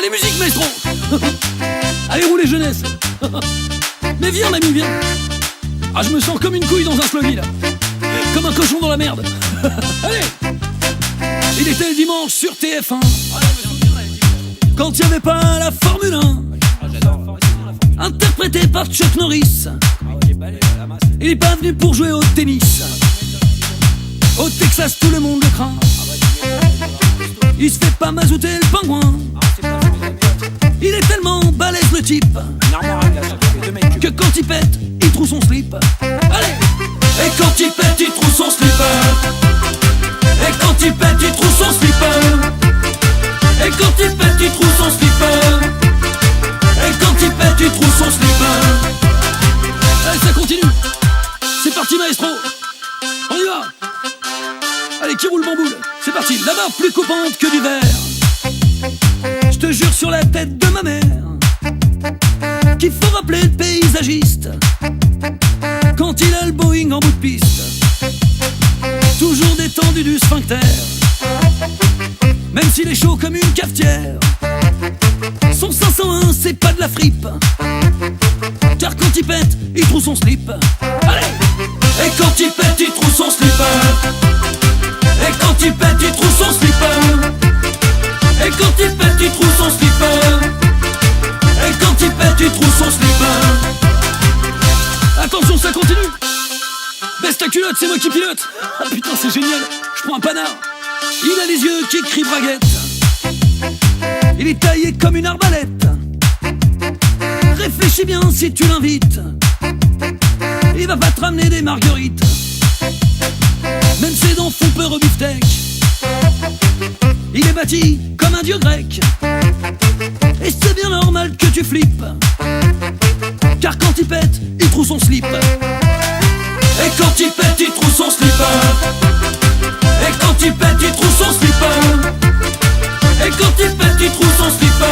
Allez, musique, maestro. Allez, roulez, jeunesse. Mais viens, mamie, viens. Ah, je me sens comme une couille dans un sluggy, là. Comme un cochon dans la merde. Allez. Il était le dimanche sur TF1. Quand il n'y avait pas la Formule 1, interprété par Chuck Norris. Il est pas venu pour jouer au tennis. Au Texas, tout le monde le craint. Il se fait pas mazouter le pingouin. Il est tellement balèze le type que quand il pète, il trouve son slip. Allez. Et quand il pète, il trouve son slip. Et quand il pète, il trouve son slip. Et quand il pète, il trouve son slip. Et quand il pète, il trouve son slip. Allez, ça continue. C'est parti, maestro. On y va. Allez, qui roule bamboule. C'est parti. La barre plus coupante que du verre. Je te jure sur la tête de ma mère qu'il faut rappeler le paysagiste quand il a le Boeing en bout de piste. Toujours détendu du sphincter, même s'il est chaud comme une cafetière. Son 501 c'est pas de la fripe, car quand il pète, il trouve son slip. Allez. Et quand il pète, il trouve son slip. Et quand il pète, il trouve son slip. Et quand il pète, il trouve son slip. Et quand il pète, il trouve son slip. Attention, ça continue. Baisse ta culotte, c'est moi qui pilote. Ah putain, c'est génial. Je prends un panard. Il a les yeux qui crient braguette. Il est taillé comme une arbalète. Réfléchis bien si tu l'invites. Il va pas te ramener des marguerites. Même ses dents font peur au beefsteak. Il est bâti comme un dieu grec. Et c'est bien normal que tu flippes, car quand il pète, il trouve son slip. Et quand il pète, il trouve son slip. Et quand il pète, il trouve son slip. Et quand il pète, il trouve son slip.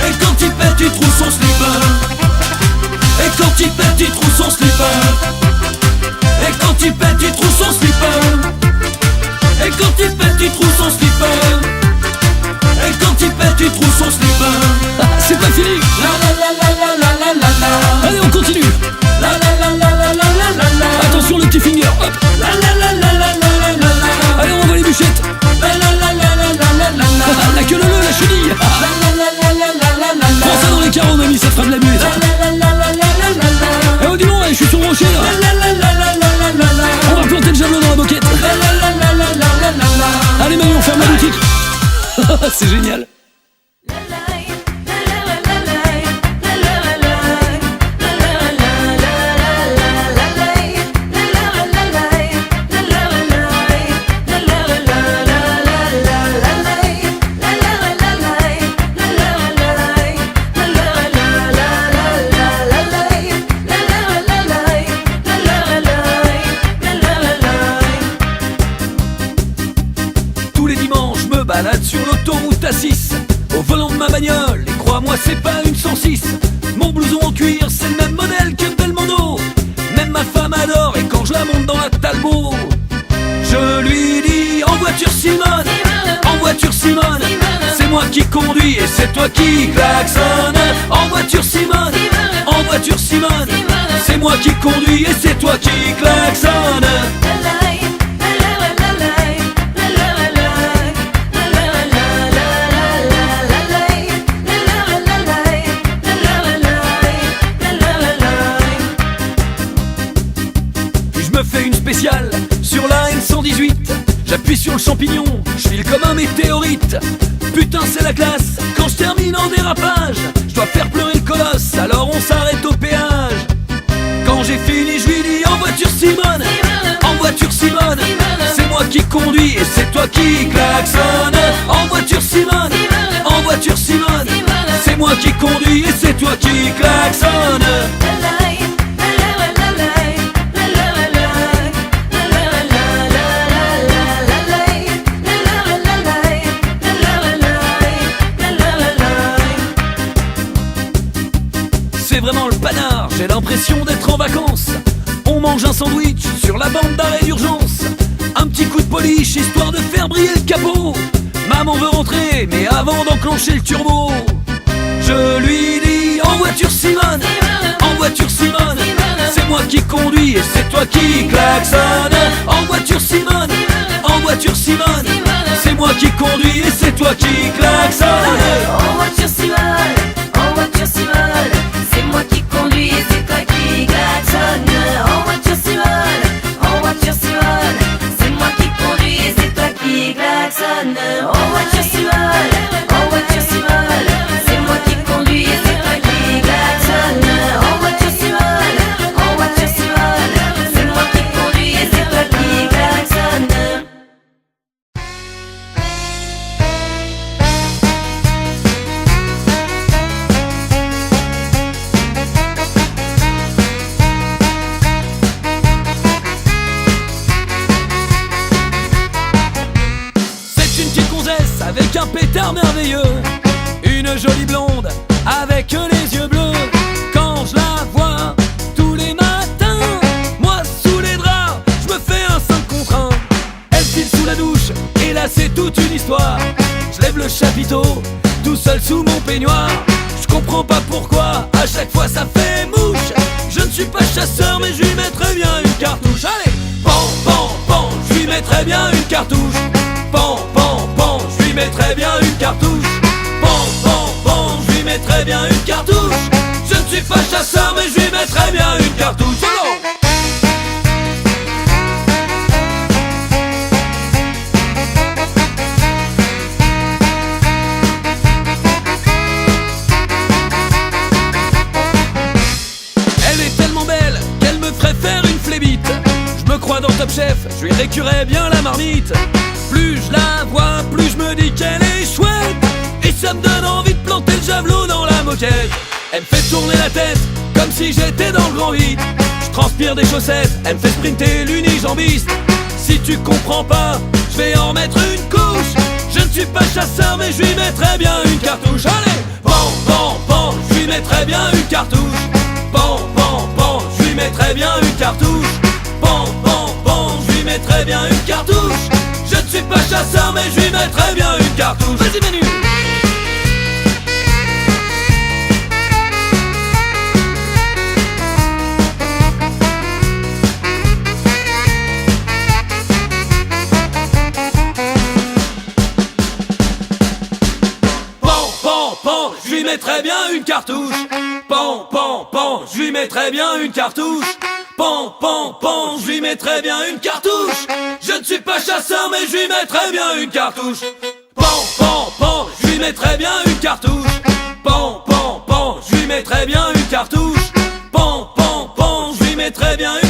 Et quand il pète, il trouve son slip. Et quand il pète, il trouve son slip. Et quand il pète, il trouve son slip. Et quand il pète, il trouve son slip. Et quand il pète, il trouve son slip. Ah, c'est pas fini. Allez, on continue. Attention le petit finger. Hop. Allez, on envoie les bûchettes. La queue leu, la chenille. Prends ça dans les carreaux, mamie, ça te fera de la muette. Eh oh, dis donc, je suis sur le rocher là. On va planter le javelot dans la moquette. Allez, mamie, on ferme la boutique. C'est génial. Balade sur l'autoroute A6 au volant de ma bagnole, et crois-moi c'est pas une 106. Mon blouson en cuir c'est le même modèle que Belmondo. Même ma femme adore, et quand je la monte dans la Talbot, je lui dis en voiture Simone, en voiture Simone, c'est moi qui conduis et c'est toi qui klaxonne. En voiture Simone, en voiture Simone, c'est moi qui conduis et c'est toi qui klaxonne. Sur la N118, j'appuie sur le champignon, je file comme un météorite. Putain c'est la classe, quand je termine en dérapage, je dois faire pleurer le colosse, alors on s'arrête au péage. Quand j'ai fini je lui dis en voiture Simone, en voiture Simone, c'est moi qui conduis et c'est toi qui klaxonne. En voiture Simone, en voiture Simone, c'est moi qui conduis et c'est toi qui klaxonne. C'est vraiment le panard, j'ai l'impression d'être en vacances. On mange un sandwich sur la bande d'arrêt d'urgence. Un petit coup de polish histoire de faire briller le capot. Maman veut rentrer, mais avant d'en enclencher le turbo. Je lui dis en voiture Simone, en voiture Simone, c'est moi qui conduis et c'est toi qui klaxonne. En voiture Simone, en voiture Simone, c'est moi qui conduis et c'est toi qui klaxonne. En voiture Simone, en voiture Simone, c'est moi qui conduis et c'est toi qui klaxonne. En voiture Simone, en voiture Simone, c'est moi qui conduis et c'est toi qui klaxonne. En voiture Simone, en voiture Simone, c'est moi qui conduis et c'est toi qui klaxonne. En voiture Simone, en voiture Simone, c'est moi qui conduis et c'est toi qui klaxonne. C'est une petite gonzesse avec un pétard merveilleux, une jolie blonde avec les yeux bleus. Quand je la vois tous les matins, moi sous les draps, je me fais un 5 contre 1. Elle file sous la douche et là c'est toute une histoire. Je lève le chapiteau tout seul sous mon peignoir. Je comprends pas pourquoi à chaque fois ça fait mouche. Je ne suis pas chasseur mais je lui mettrais bien une cartouche. Allez, pan pan pan, je lui mettrais bien une cartouche. Pan pan pan, je lui mettrais bien une cartouche. Pan pan pan, je lui mettrais bien une cartouche. Je ne suis pas chasseur mais je lui mettrais bien une cartouche. Solo. Elle est tellement belle qu'elle me ferait faire une flébite. Je me crois dans Top Chef, je lui récurais bien la marmite. Plus je la vois, plus je me dis qu'elle est chouette. Et ça me donne envie de planter le javelot dans la moquette. Elle me fait tourner la tête comme si j'étais dans le grand vide. Je transpire des chaussettes, elle me fait sprinter l'unijambiste. Si tu comprends pas, je vais en mettre une couche. Je ne suis pas chasseur mais je lui mettrais bien une cartouche. Allez, pan pan pan, je lui mettrais bien une cartouche. Pan pan pan, je lui mettrais bien une cartouche. Pan pan pan, je lui mettrais bien une cartouche. Je ne suis pas chasseur mais je lui mettrais bien une cartouche. Vas-y Manu. Pan pan pan, je lui mettrais bien une cartouche. Pan pan pan, je lui mettrais bien une cartouche. Pan pan pan, je lui mettrais bien une cartouche. Je ne suis pas chasseur mais je lui mettrais bien une cartouche. Pan pan pan, je lui mettrais bien une cartouche. Pan pan pan, je lui mettrais bien une cartouche. Pan pan pan, je lui mettrais bien une